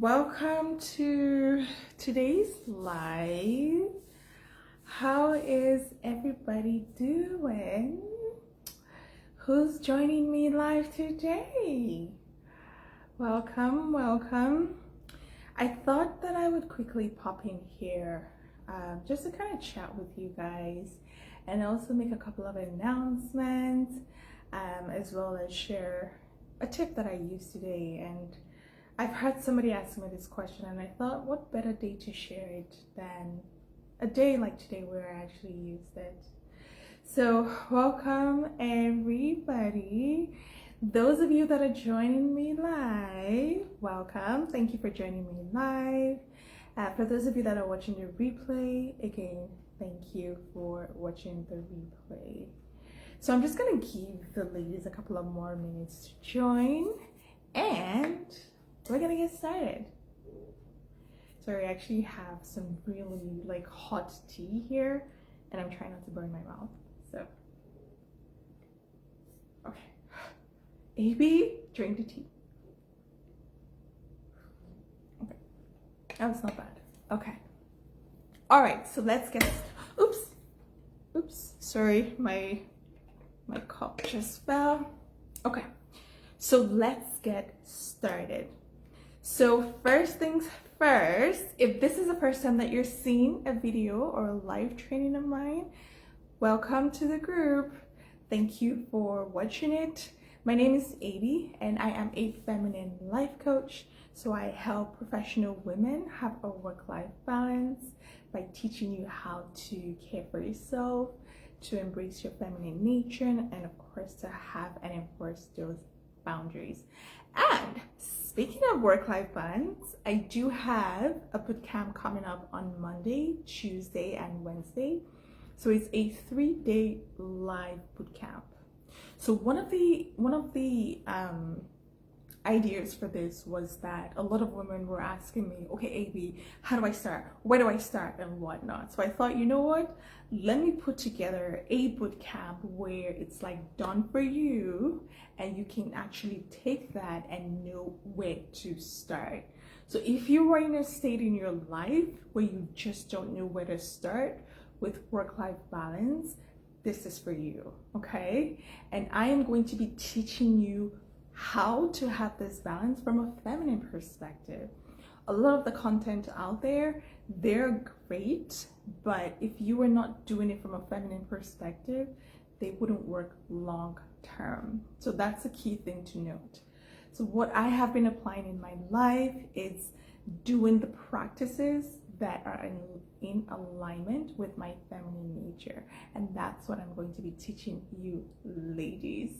Welcome to today's live. How is everybody doing? Who's joining me live today? Welcome. I thought that I would quickly pop in here just to kind of chat with you guys and also make a couple of announcements as well as share a tip that I used today. And I've heard somebody ask me this question, and I thought, what better day to share it than a day like today where I actually used it. So welcome everybody. Those of you that are joining me live, welcome. Thank you for joining me live. For those of you that are watching the replay, again, thank you for watching the replay. So I'm just gonna give the ladies a couple of more minutes to join, and we're gonna get started. So I actually have some really hot tea here, and I'm trying not to burn my mouth. So, okay. AB, drink the tea. Okay, that's not bad. Okay. All right, so let's get. Oops. Sorry, my cup just fell. Okay, so let's get started. So first things first, if this is the first time that you're seeing a video or a live training of mine, welcome to the group. Thank you for watching it. My name is Aby, and I am a feminine life coach. So I help professional women have a work-life balance by teaching you how to care for yourself, to embrace your feminine nature, and of course to have and enforce those boundaries. And speaking of work-life balance, I do have a bootcamp coming up on Monday, Tuesday, and Wednesday. So it's a 3-day live bootcamp. So one of the ideas for this was that a lot of women were asking me, okay, AB, how do I start? Where do I start and whatnot? So I thought, you know what? Let me put together a boot camp where it's like done for you and you can actually take that and know where to start. So if you are in a state in your life where you just don't know where to start with work-life balance, this is for you, okay? And I am going to be teaching you how to have this balance from a feminine perspective. A lot of the content out there, they're great, but if you are not doing it from a feminine perspective, they wouldn't work long term. So that's a key thing to note. So what I have been applying in my life is doing the practices that are in alignment with my feminine nature, and that's what I'm going to be teaching you ladies.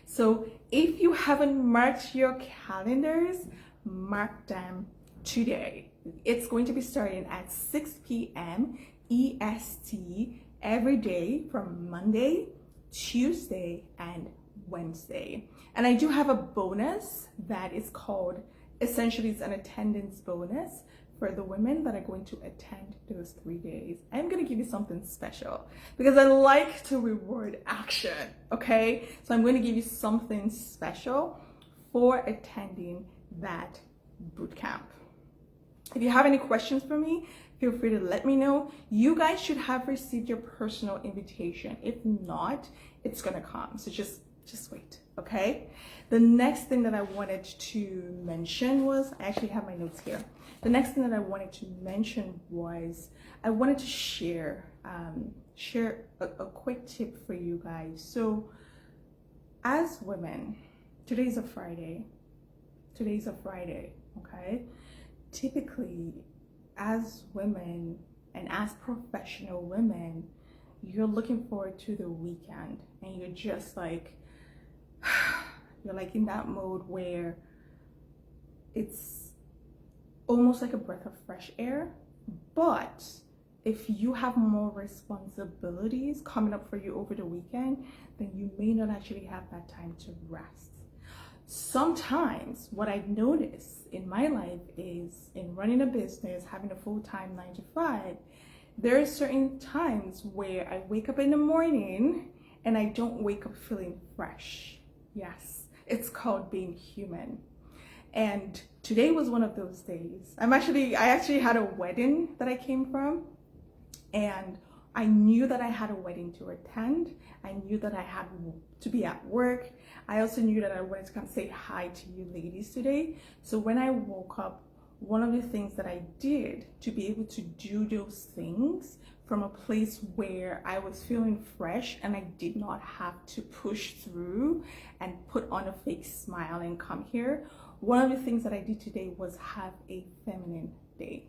So if you haven't marked your calendars, mark them today. It's going to be starting at 6 p.m. EST every day from Monday, Tuesday, and Wednesday. And I do have a bonus that is called, essentially it's an attendance bonus for the women that are going to attend those 3 days. I'm going to give you something special because I like to reward action, okay? So I'm going to give you something special for attending that bootcamp. If you have any questions for me, feel free to let me know. You guys should have received your personal invitation. If not, it's going to come. So just wait, okay? The next thing that I wanted to mention was, I actually have my notes here. The next thing that I wanted to mention was I wanted to share a quick tip for you guys. So as women, today's a Friday, okay? Typically, as women and as professional women, you're looking forward to the weekend, and you're just like, you're like in that mode where it's almost like a breath of fresh air. But if you have more responsibilities coming up for you over the weekend, then you may not actually have that time to rest. Sometimes what I've noticed in my life is, in running a business, having a full-time 9 to 5, there are certain times where I wake up in the morning and I don't wake up feeling fresh. Yes, it's called being human. And today was one of those days. I actually had a wedding that I came from, and I knew that I had a wedding to attend. I knew that I had to be at work. I also knew that I wanted to come say hi to you ladies today. So when I woke up, one of the things that I did to be able to do those things from a place where I was feeling fresh and I did not have to push through and put on a fake smile and come here, one of the things that I did today was have a feminine day.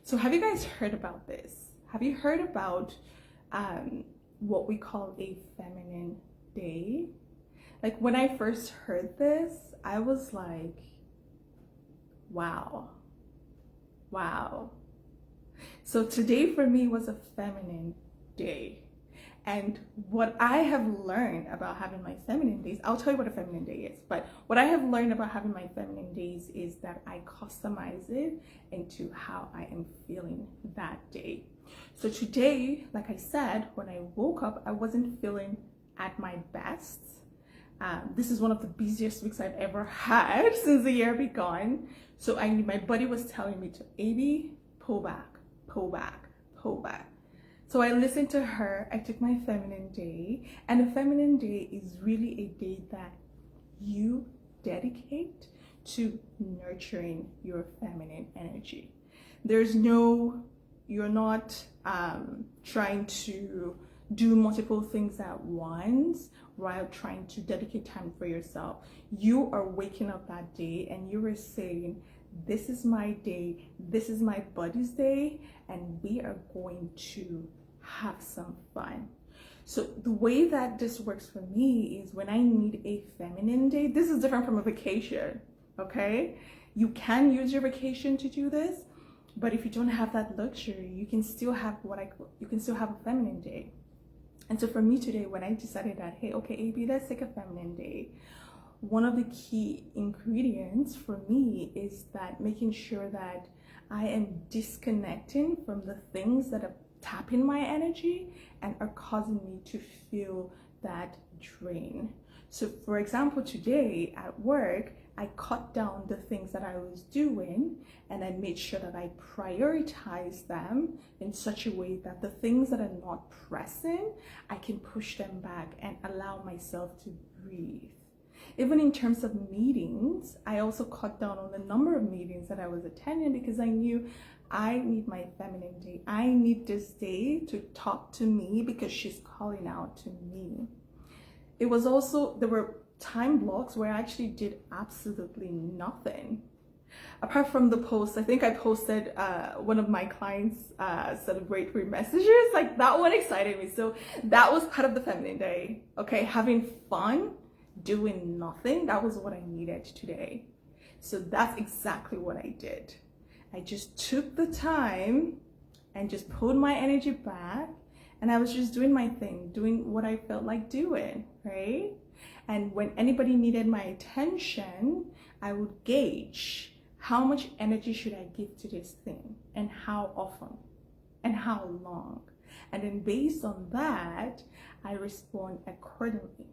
So have you guys heard about this? Have you heard about what we call a feminine day? Like when I first heard this, I was like, wow. So today for me was a feminine day. And what I have learned about having my feminine days, I'll tell you what a feminine day is, but what I have learned about having my feminine days is that I customize it into how I am feeling that day. So today, like I said, when I woke up, I wasn't feeling at my best. This is one of the busiest weeks I've ever had since the year began. So my body was telling me to, Aby, pull back. So I listened to her. I took my feminine day, and a feminine day is really a day that you dedicate to nurturing your feminine energy. You're not trying to do multiple things at once while trying to dedicate time for yourself. You are waking up that day and you are saying, this is my day, this is my body's day, and we are going to have some fun. So the way that this works for me is when I need a feminine day, this is different from a vacation, okay? You can use your vacation to do this, but if you don't have that luxury, you can still have a feminine day. And so for me today, when I decided that, hey, okay, Aby, let's take a feminine day, one of the key ingredients for me is that making sure that I am disconnecting from the things that are tapping my energy and are causing me to feel that drain. So for example, today at work, I cut down the things that I was doing and I made sure that I prioritize them in such a way that the things that are not pressing, I can push them back and allow myself to breathe. Even in terms of meetings, I also cut down on the number of meetings that I was attending because I knew I need my feminine day. I need this day to talk to me because she's calling out to me. It was also, there were time blocks where I actually did absolutely nothing. Apart from the post, I think I posted one of my clients' celebratory messages. Like that one excited me. So that was part of the feminine day. Okay, having fun, doing nothing, that was what I needed today. So that's exactly what I did. I just took the time and just pulled my energy back, and I was just doing my thing, doing what I felt like doing, right? And when anybody needed my attention, I would gauge how much energy should I give to this thing and how often and how long. And then based on that, I respond accordingly.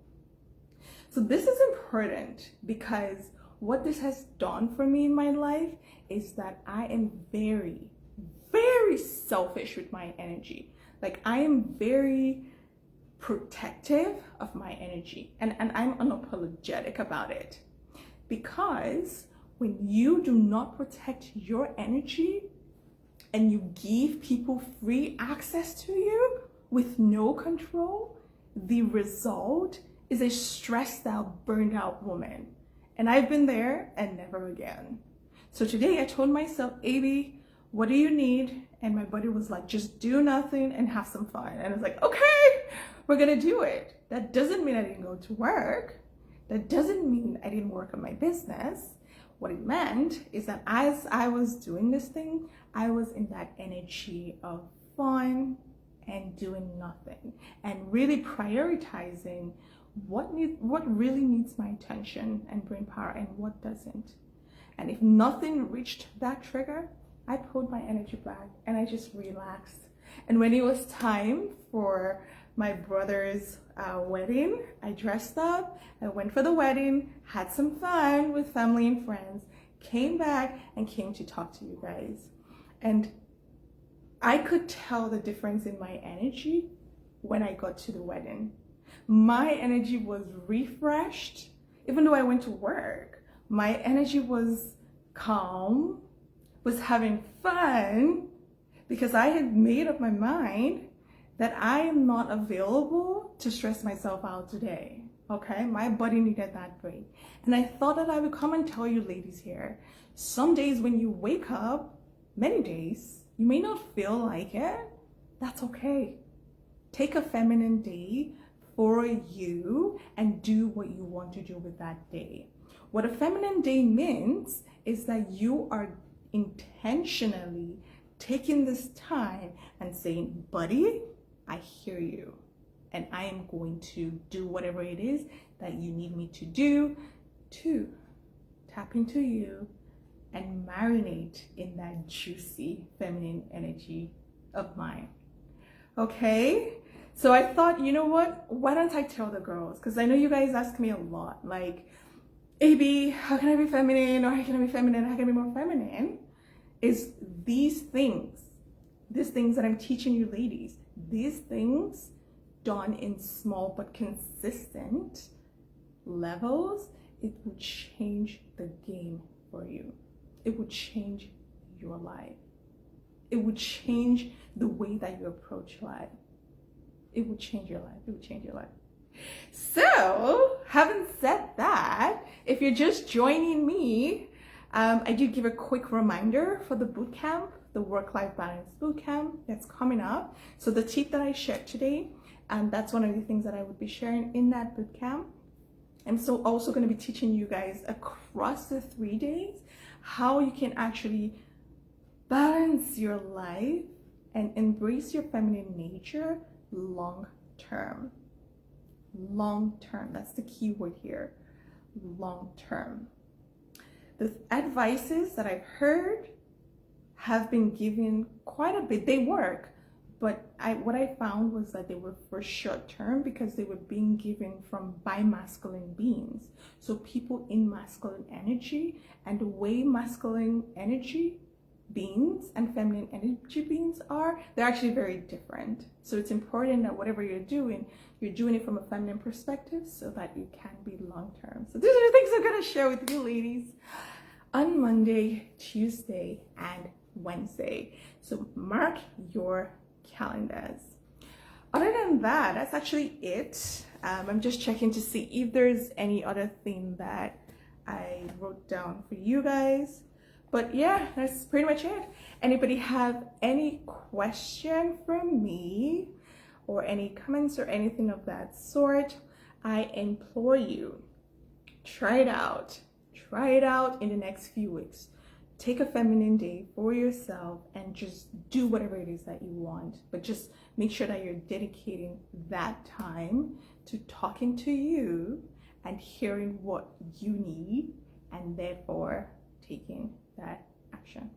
So this is important because what this has done for me in my life is that I am very, very selfish with my energy. Like I am very protective of my energy and I'm unapologetic about it. Because when you do not protect your energy and you give people free access to you with no control, the result is a stressed out, burned out woman. And I've been there and never again. So today I told myself, Aby, what do you need? And my body was like, just do nothing and have some fun. And I was like, okay, we're gonna do it. That doesn't mean I didn't go to work. That doesn't mean I didn't work on my business. What it meant is that as I was doing this thing, I was in that energy of fun and doing nothing and really prioritizing what really needs my attention and brain power and what doesn't. And if nothing reached that trigger, I pulled my energy back and I just relaxed. And when it was time for my brother's wedding. I dressed up, I went for the wedding, had some fun with family and friends, came back and came to talk to you guys. And I could tell the difference in my energy when I got to the wedding. My energy was refreshed. Even though I went to work, my energy was calm, was having fun, because I had made up my mind that I am not available to stress myself out today. Okay, my body needed that break. And I thought that I would come and tell you ladies here, some days when you wake up, many days, you may not feel like it. That's okay. Take a feminine day for you and do what you want to do with that day. What a feminine day means is that you are intentionally taking this time and saying, buddy, I hear you, and I am going to do whatever it is that you need me to do to tap into you and marinate in that juicy feminine energy of mine. Okay, so I thought, you know what, why don't I tell the girls? Because I know you guys ask me a lot, like, AB, how can I be feminine? Or how can I be feminine? How can I be more feminine? Is these things that I'm teaching you ladies, these things done in small but consistent levels, it will change the game for you. It would change your life. It would change the way that you approach life. It would change your life. It would change your life. So, having said that, if you're just joining me, I did give a quick reminder for the bootcamp, the work-life balance bootcamp that's coming up. So the tip that I shared today, that's one of the things that I would be sharing in that bootcamp. I'm so also going to be teaching you guys across the 3 days how you can actually balance your life and embrace your feminine nature long term. Long term, that's the key word here. Long term. The advices that I've heard have been given quite a bit. They work, but what I found was that they were for short term because they were being given from bi-masculine beings. So people in masculine energy, and the way masculine energy beings and feminine energy beings are, they're actually very different. So it's important that whatever you're doing it from a feminine perspective so that you can be long term. So these are the things I'm going to share with you ladies on Monday, Tuesday, and Wednesday. So mark your calendars. Other than that, that's actually it. I'm just checking to see if there's any other thing that I wrote down for you guys. But yeah, that's pretty much it. Anybody have any question from me or any comments or anything of that sort? I implore you, try it out. Try it out in the next few weeks. Take a feminine day for yourself and just do whatever it is that you want. But just make sure that you're dedicating that time to talking to you and hearing what you need and therefore taking that action.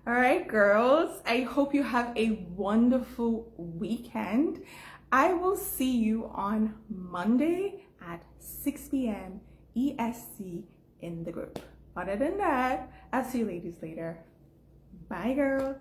All right, girls, I hope you have a wonderful weekend. I will see you on Monday at 6 p.m. ESC in the group. Other than that, I'll see you ladies later. Bye, girls.